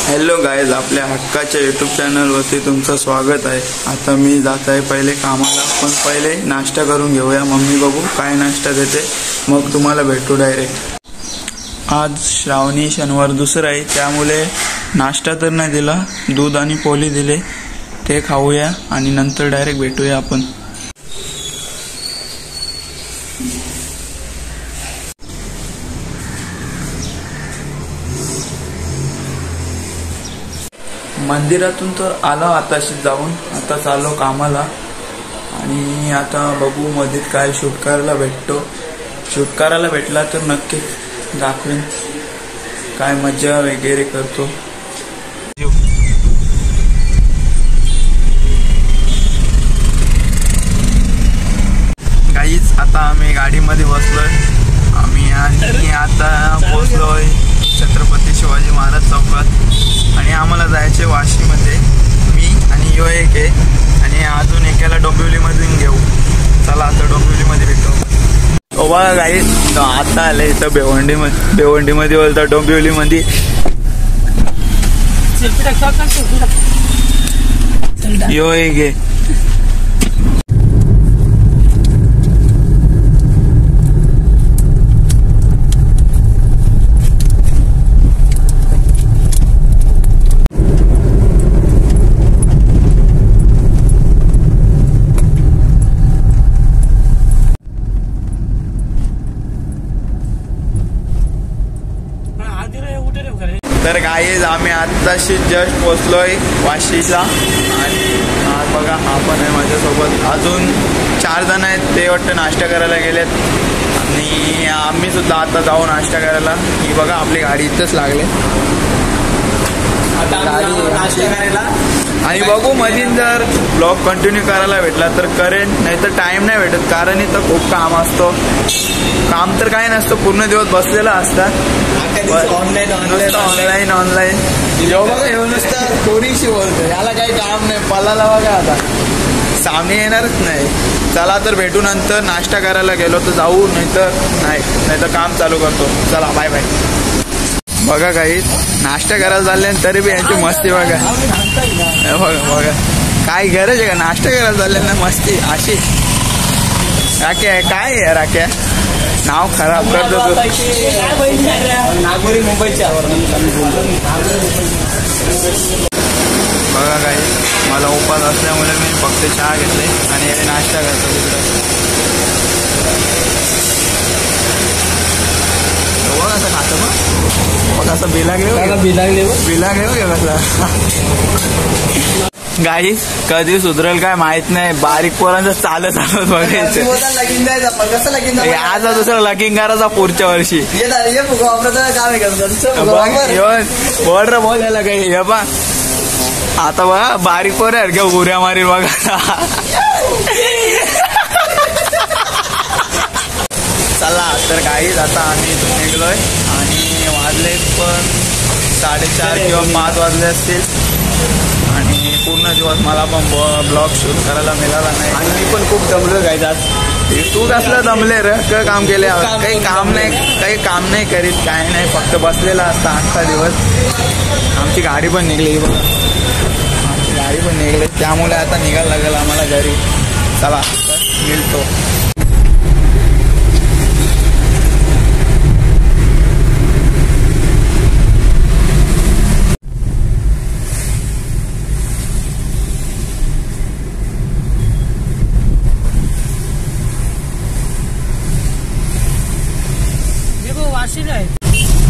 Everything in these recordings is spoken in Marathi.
हॅलो गाईज, आपल्या हक्काच्या यूट्यूब चॅनलवरती तुमचं स्वागत आहे। आता मी जात आहे पहिले कामाला, पण पहिले नाश्ता करून घेऊया। मम्मी बघू काय नाश्ता देते, मग तुम्हाला भेटू डायरेक्ट। आज श्रावणी शनिवार दुसरा आहे, त्यामुळे नाश्ता तर नाही दिला, दूध आणि पोळी दिले, ते खाऊया आणि नंतर डायरेक्ट भेटूया आपण। मंदिरातून तर आलो आताशीच जाऊन, आता चाललो कामाला। आणि आता बघू मध्ये काय शूट करायला भेटतो। शूट करायला भेटला तर नक्कीच दाखवेन काय मजा वगैरे करतो। गाईज, आता आम्ही गाडीमध्ये बसलोय। आम्ही आता पोहोचलोय छत्रपती शिवाजी महाराज चौकात आणि आम्हाला जायचे वाशीमध्ये। मी आणि यो एक आहे आणि अजून एकाला डोंबिवलीमधून घेऊ। चला आता डोंबिवलीमध्ये भेटू। बघा गाईज, आता आले इथं बेवंडीमध्ये बोलतो डोंबिवलीमध्ये। यो एक आहे। तर गाईज, आम्ही आत्ताशी जस्ट पोचलोय वाशीला आणि बघा हा पण आहे माझ्यासोबत। अजून 4 जण आहेत, ते वाटतं नाश्ता करायला गेलेत आणि आम्ही सुद्धा आता जाऊ नाश्ता करायला। ही बघा आपली गाडी इथंच लागले नाश्ता करायला। आणि बघू मधीन जर ब्लॉग कंटिन्यू करायला भेटला तर करेन, नाही तर टाइम नाही भेटत, कारण इथं खूप काम असतो। काम तर काय नसतं, पूर्ण दिवस बसलेला असतात ऑनलाईन नुसतं कोणीशी बोलतो, याला काही काम नाही, पलाला बघा आता सामने येणारच नाही। चला तर भेटू नंतर, नाश्ता करायला गेलो तर जाऊ, नाही तर काम चालू करतो। चला बाय बाय। बघा काही नाश्ता करायला चालले तरी बी यांची मस्ती बघा बघा काय गरज आहे का नाश्ता करायला चालले ना, मस्ती अशी। राख्या काय आहे राख्या, नाव खराब करतो तू। नागोरी मुंबईच्या बघा काही मला उपास असल्यामुळे मी फक्त चहा घेतले आणि नाश्ता करतो तिकडे। कसं खातं मग असं बिलागले कसं गाई कधी सुधरेल काय माहित नाही। बारीक पोरांचं चालत बघायचं, आज दुसरं लगीन करायचा पुढच्या वर्षी। बोल रे बोल याला काही हे बा आता बघा बारीक पोर आहे का उऱ्या मारी बघा। चला तर गाईज, आता आम्ही इथून निघलोय आणि वाजले पण 4:30 किंवा 5 वाजले असतील आणि पूर्ण दिवस मला पण ब्लॉग शूट करायला मिळाला नाही आणि मी पण खूप दमलो गाईज आज। तू कसलं दमले रे, काय काम केले? काही काम नाही करीत, काय नाही, फक्त बसलेला असता अख्खा दिवस। आमची गाडी पण निघली बघा, त्यामुळे आता निघायला लागेल आम्हाला घरी। चला तर मिळतो।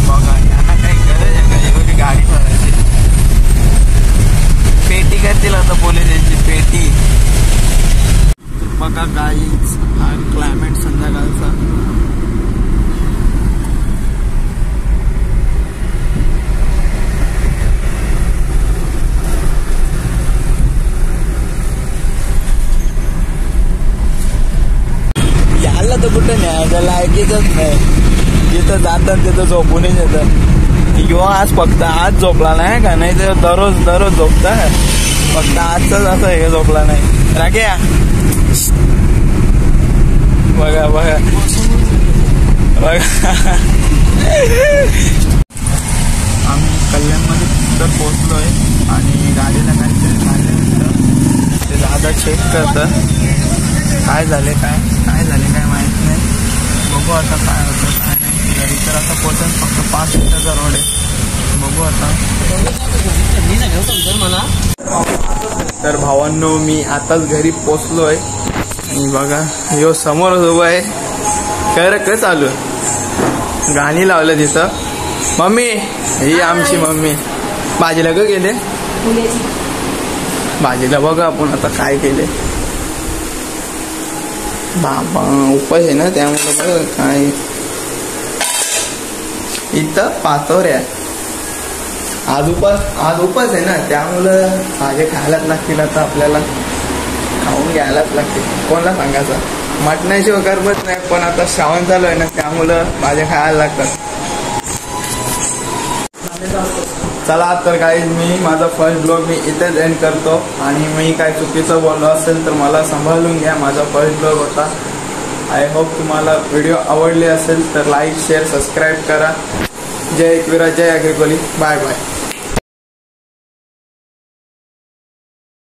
बघा यांना काही गरज आहे का एवढी गाडी भरायची? पेटी करतील आता पोलीस यांची पेटी। बघा गाईज, हा क्लायमेट संध्याकाळचा। याला तर कुठं न्यायचं लायकीच नाही, जिथं जातात तिथं झोपूनच येतं। किंवा आज फक्त आज झोपला नाही का, नाही तर दररोज झोपता, फक्त आजच असं हे झोपला नाही। राख्या बघा आम्ही कल्याणमध्ये तर पोचलोय आणि गाडीला काहीतरी झालं ते दादा चेक करतं काय झाले काय माहित नाही. बघू आता काय होतं काय नाही. घरी तर आता पोचेल फक्त 5 मिनिटाचा रोड आहे. बघू आता. तर भावांनो मी आताच घरी पोचलोय आणि बघा ह्यो समोरच उभा आहे. काय चालू गाणी लावलं तिथं. मम्मी ही आमची मम्मी. भाजीला का गेले भाजीला बघा आपण आता काय केले. बाबा उपास आहे ना त्यामुळे बघ काय इथं पातोऱ्या. आज उपास आहे ना त्यामुळं भाज्या खायलाच लागतील. आता आपल्याला खाऊन घ्यायलाच लागतील. कोणाला सांगायचं मटणाशिवाय करमत नाही. पण आता श्रावण चालू आहे ना त्यामुळं भाज्या खायला लागतात. चला तर काही मी माझा फर्स्ट ब्लॉग मी इथेच एंड करतो. आणि मी काय चुकीचं बोललो असेल तर मला सांभाळून घ्या. माझा फर्स्ट ब्लॉग होता. आय होप तुम्हाला व्हिडिओ आवडले असेल तर लाईक शेअर सबस्क्राईब करा. जय एकविरा जय अग्रिकोली. Bye bye.